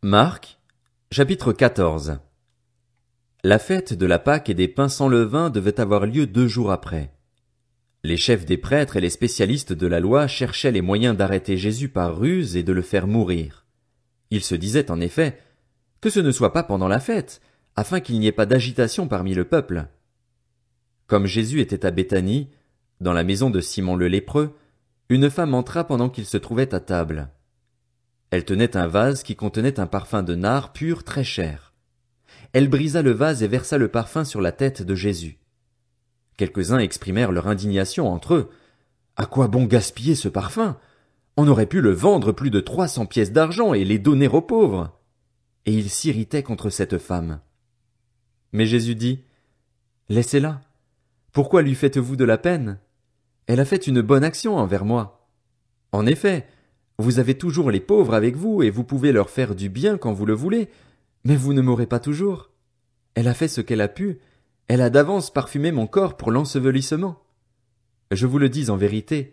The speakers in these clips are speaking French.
Marc, chapitre 14. La fête de la Pâque et des pains sans levain devait avoir lieu 2 jours après. Les chefs des prêtres et les spécialistes de la loi cherchaient les moyens d'arrêter Jésus par ruse et de le faire mourir. Ils se disaient en effet que ce ne soit pas pendant la fête, afin qu'il n'y ait pas d'agitation parmi le peuple. Comme Jésus était à Béthanie, dans la maison de Simon le lépreux, une femme entra pendant qu'il se trouvait à table. Elle tenait un vase qui contenait un parfum de nard pur très cher. Elle brisa le vase et versa le parfum sur la tête de Jésus. Quelques-uns exprimèrent leur indignation entre eux. À quoi bon gaspiller ce parfum? On aurait pu le vendre plus de 300 pièces d'argent et les donner aux pauvres. Et ils s'irritaient contre cette femme. Mais Jésus dit, Laissez-la. Pourquoi lui faites-vous de la peine? Elle a fait une bonne action envers moi. En effet, vous avez toujours les pauvres avec vous et vous pouvez leur faire du bien quand vous le voulez, mais vous ne m'aurez pas toujours. Elle a fait ce qu'elle a pu, elle a d'avance parfumé mon corps pour l'ensevelissement. Je vous le dis en vérité,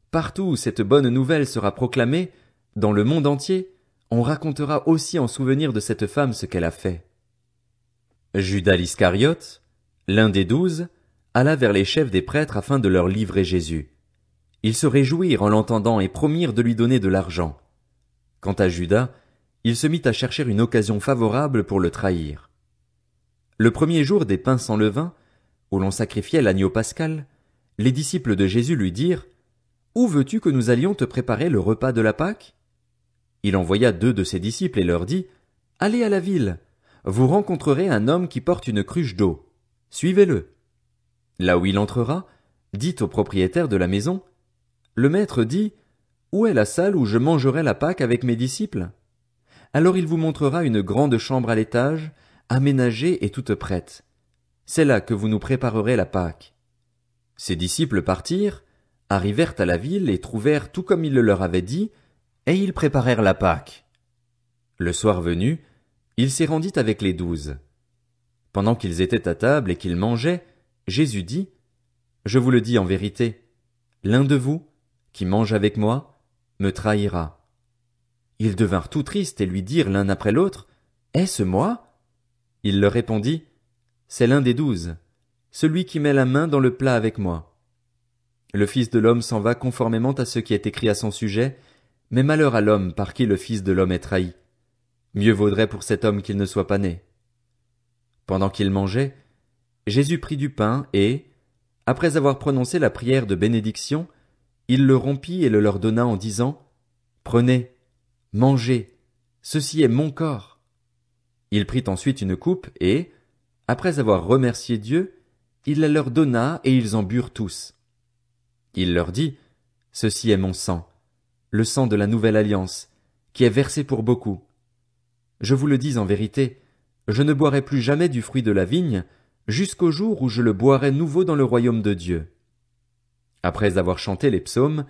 partout où cette bonne nouvelle sera proclamée, dans le monde entier, on racontera aussi en souvenir de cette femme ce qu'elle a fait. Judas l'Iscariote, l'un des 12, alla vers les chefs des prêtres afin de leur livrer Jésus. Ils se réjouirent en l'entendant et promirent de lui donner de l'argent. Quant à Judas, il se mit à chercher une occasion favorable pour le trahir. Le premier jour des pains sans levain, où l'on sacrifiait l'agneau pascal, les disciples de Jésus lui dirent « Où veux-tu que nous allions te préparer le repas de la Pâque ?» Il envoya 2 de ses disciples et leur dit « Allez à la ville, vous rencontrerez un homme qui porte une cruche d'eau. Suivez-le. Là où il entrera, dites au propriétaire de la maison « Le maître dit « Où est la salle où je mangerai la Pâque avec mes disciples ?» Alors il vous montrera une grande chambre à l'étage, aménagée et toute prête. C'est là que vous nous préparerez la Pâque. Ses disciples partirent, arrivèrent à la ville et trouvèrent tout comme il le leur avait dit, et ils préparèrent la Pâque. Le soir venu, il s'y rendit avec les 12. Pendant qu'ils étaient à table et qu'ils mangeaient, Jésus dit, « Je vous le dis en vérité, l'un de vous, qui mange avec moi, me trahira. » Ils devinrent tout tristes et lui dirent l'un après l'autre, « Est-ce moi ?» Il leur répondit, « C'est l'un des 12, celui qui met la main dans le plat avec moi. Le Fils de l'homme s'en va conformément à ce qui est écrit à son sujet, mais malheur à l'homme par qui le Fils de l'homme est trahi. Mieux vaudrait pour cet homme qu'il ne soit pas né. » Pendant qu'ils mangeaient, Jésus prit du pain et, après avoir prononcé la prière de bénédiction, il le rompit et le leur donna en disant, « Prenez, mangez, ceci est mon corps. » Il prit ensuite une coupe et, après avoir remercié Dieu, il la leur donna et ils en burent tous. Il leur dit, « Ceci est mon sang, le sang de la nouvelle alliance, qui est versé pour beaucoup. Je vous le dis en vérité, je ne boirai plus jamais du fruit de la vigne, jusqu'au jour où je le boirai nouveau dans le royaume de Dieu. » Après avoir chanté les psaumes,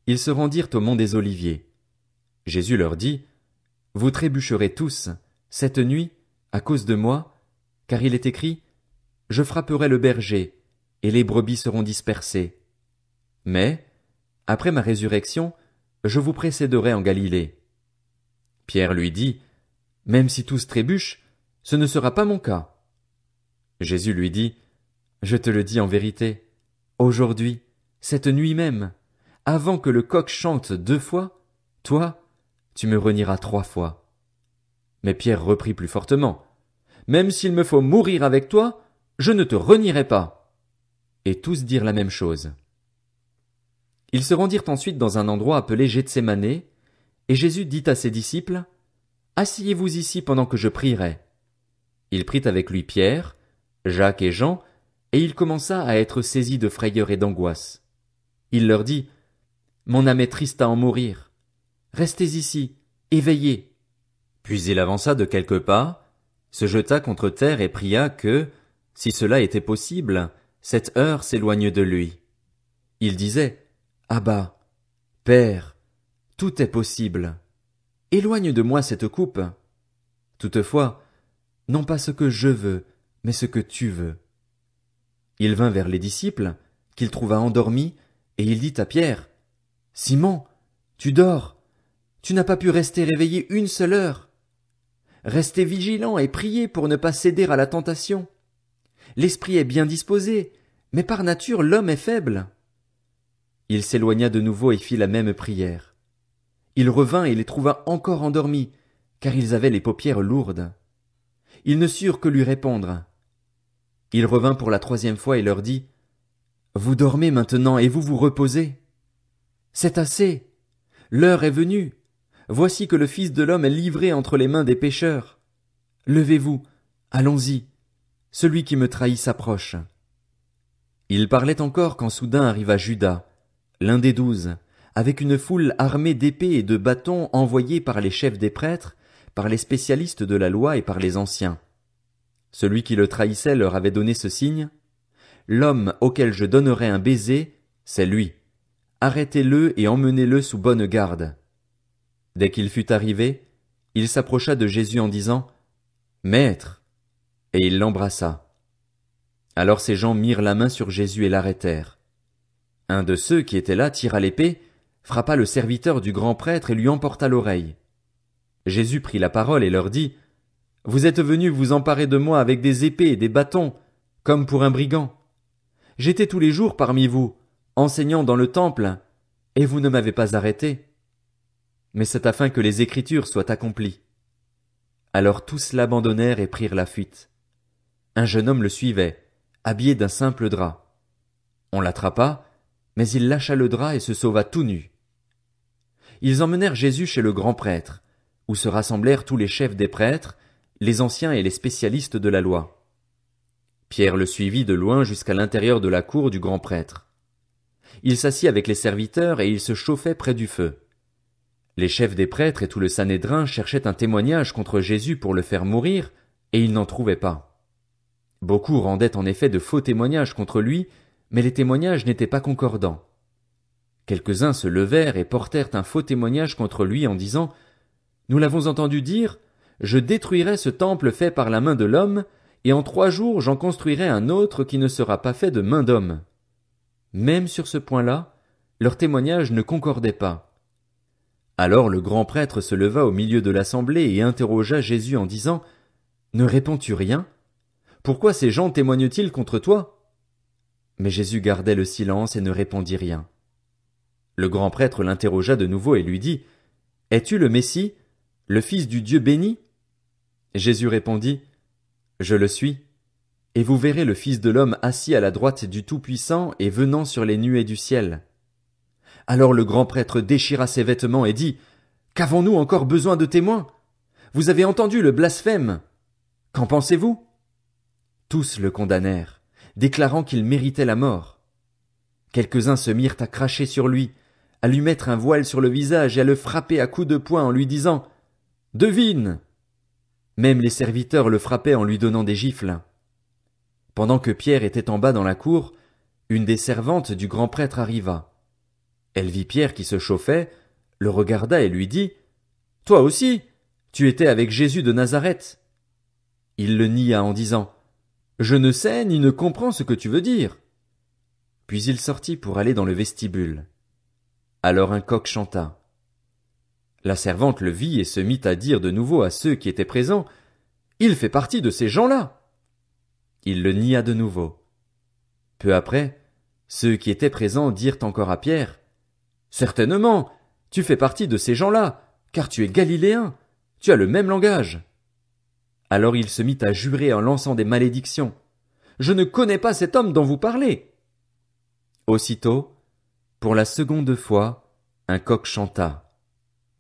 ils se rendirent au mont des Oliviers. Jésus leur dit, « Vous trébucherez tous, cette nuit, à cause de moi, car il est écrit, « Je frapperai le berger, et les brebis seront dispersées. » Mais, après ma résurrection, je vous précéderai en Galilée. Pierre lui dit, « Même si tous trébuchent, ce ne sera pas mon cas. » Jésus lui dit, « Je te le dis en vérité, aujourd'hui, cette nuit même, avant que le coq chante 2 fois, toi, tu me renieras 3 fois. » Mais Pierre reprit plus fortement, « Même s'il me faut mourir avec toi, je ne te renierai pas. » Et tous dirent la même chose. Ils se rendirent ensuite dans un endroit appelé Gethsémane, et Jésus dit à ses disciples, « Asseyez-vous ici pendant que je prierai. » Il prit avec lui Pierre, Jacques et Jean, et il commença à être saisi de frayeur et d'angoisse. Il leur dit, « Mon âme est triste à en mourir. Restez ici, éveillés. » Puis il avança de quelques pas, se jeta contre terre et pria que, si cela était possible, cette heure s'éloigne de lui. Il disait, « Abba, Père, tout est possible. Éloigne de moi cette coupe. Toutefois, non pas ce que je veux, mais ce que tu veux. » Il vint vers les disciples, qu'il trouva endormis, et il dit à Pierre, « Simon, tu dors, tu n'as pas pu rester réveillé une seule heure. Restez vigilants et priez pour ne pas céder à la tentation. L'esprit est bien disposé, mais par nature l'homme est faible. » Il s'éloigna de nouveau et fit la même prière. Il revint et les trouva encore endormis, car ils avaient les paupières lourdes. Ils ne surent que lui répondre. Il revint pour la 3e fois et leur dit: « Vous dormez maintenant et vous vous reposez. C'est assez. L'heure est venue. Voici que le Fils de l'homme est livré entre les mains des pécheurs. Levez-vous, allons-y. Celui qui me trahit s'approche. » Il parlait encore quand soudain arriva Judas, l'un des 12, avec une foule armée d'épées et de bâtons envoyés par les chefs des prêtres, par les spécialistes de la loi et par les anciens. Celui qui le trahissait leur avait donné ce signe: « L'homme auquel je donnerai un baiser, c'est lui. Arrêtez-le et emmenez-le sous bonne garde. » Dès qu'il fut arrivé, il s'approcha de Jésus en disant: « Maître !» Et il l'embrassa. Alors ces gens mirent la main sur Jésus et l'arrêtèrent. Un de ceux qui étaient là tira l'épée, frappa le serviteur du grand prêtre et lui emporta l'oreille. Jésus prit la parole et leur dit: « Vous êtes venus vous emparer de moi avec des épées et des bâtons, comme pour un brigand. J'étais tous les jours parmi vous, enseignant dans le temple, et vous ne m'avez pas arrêté. Mais c'est afin que les Écritures soient accomplies. » Alors tous l'abandonnèrent et prirent la fuite. Un jeune homme le suivait, habillé d'un simple drap. On l'attrapa, mais il lâcha le drap et se sauva tout nu. Ils emmenèrent Jésus chez le grand prêtre, où se rassemblèrent tous les chefs des prêtres, les anciens et les spécialistes de la loi. Pierre le suivit de loin jusqu'à l'intérieur de la cour du grand prêtre. Il s'assit avec les serviteurs et il se chauffait près du feu. Les chefs des prêtres et tout le Sanhédrin cherchaient un témoignage contre Jésus pour le faire mourir, et ils n'en trouvaient pas. Beaucoup rendaient en effet de faux témoignages contre lui, mais les témoignages n'étaient pas concordants. Quelques-uns se levèrent et portèrent un faux témoignage contre lui en disant: « Nous l'avons entendu dire: je détruirai ce temple fait par la main de l'homme, et en 3 jours j'en construirai un autre qui ne sera pas fait de main d'homme. » Même sur ce point-là, leur témoignage ne concordait pas. Alors le grand prêtre se leva au milieu de l'assemblée et interrogea Jésus en disant: « Ne réponds-tu rien? Pourquoi ces gens témoignent-ils contre toi? » Mais Jésus gardait le silence et ne répondit rien. Le grand prêtre l'interrogea de nouveau et lui dit: « Es-tu le Messie, le Fils du Dieu béni? » Jésus répondit: « Je le suis, et vous verrez le Fils de l'homme assis à la droite du Tout-Puissant et venant sur les nuées du ciel. » Alors le grand prêtre déchira ses vêtements et dit: « Qu'avons-nous encore besoin de témoins? Vous avez entendu le blasphème. Qu'en pensez-vous? » Tous le condamnèrent, déclarant qu'il méritait la mort. Quelques-uns se mirent à cracher sur lui, à lui mettre un voile sur le visage et à le frapper à coups de poing en lui disant: « Devine !» Même les serviteurs le frappaient en lui donnant des gifles. Pendant que Pierre était en bas dans la cour, une des servantes du grand prêtre arriva. Elle vit Pierre qui se chauffait, le regarda et lui dit: « Toi aussi, tu étais avec Jésus de Nazareth. » Il le nia en disant: « Je ne sais ni ne comprends ce que tu veux dire. » Puis il sortit pour aller dans le vestibule. Alors un coq chanta. La servante le vit et se mit à dire de nouveau à ceux qui étaient présents: « Il fait partie de ces gens-là. » Il le nia de nouveau. Peu après, ceux qui étaient présents dirent encore à Pierre: « Certainement, tu fais partie de ces gens-là, car tu es galiléen, tu as le même langage. » Alors il se mit à jurer en lançant des malédictions: « Je ne connais pas cet homme dont vous parlez. » Aussitôt, pour la 2e fois, un coq chanta.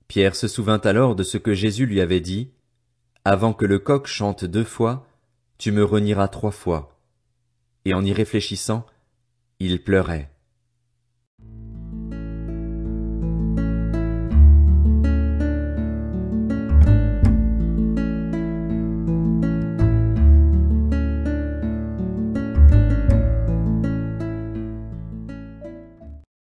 Pierre se souvint alors de ce que Jésus lui avait dit: « Avant que le coq chante 2 fois, tu me renieras 3 fois. » Et en y réfléchissant, il pleurait.